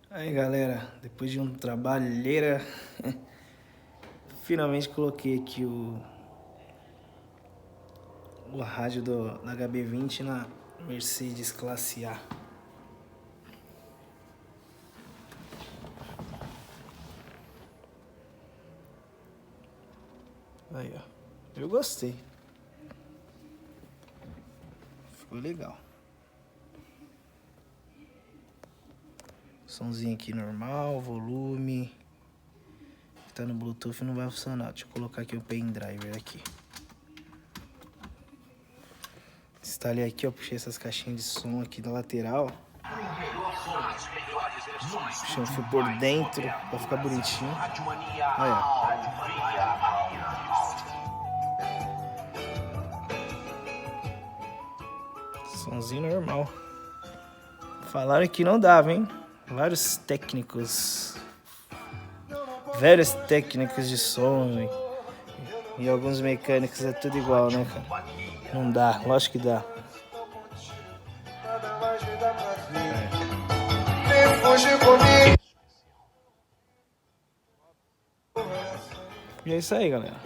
Aí galera, depois de um trabalheira, finalmente coloquei aqui o rádio da HB20 na Mercedes Classe A. Aí ó, eu gostei, ficou legal. Somzinho aqui normal, volume. Tá no Bluetooth não vai funcionar. Deixa eu colocar aqui o pendriver aqui. Instalei aqui, ó. Puxei essas caixinhas de som aqui na lateral. Puxei um fio por dentro pra ficar bonitinho. Aí, ó. Somzinho normal. Falaram que não dava, hein? Várias técnicas de som e alguns mecânicos é tudo igual, né, cara? Não dá, lógico que dá. E é isso aí, galera.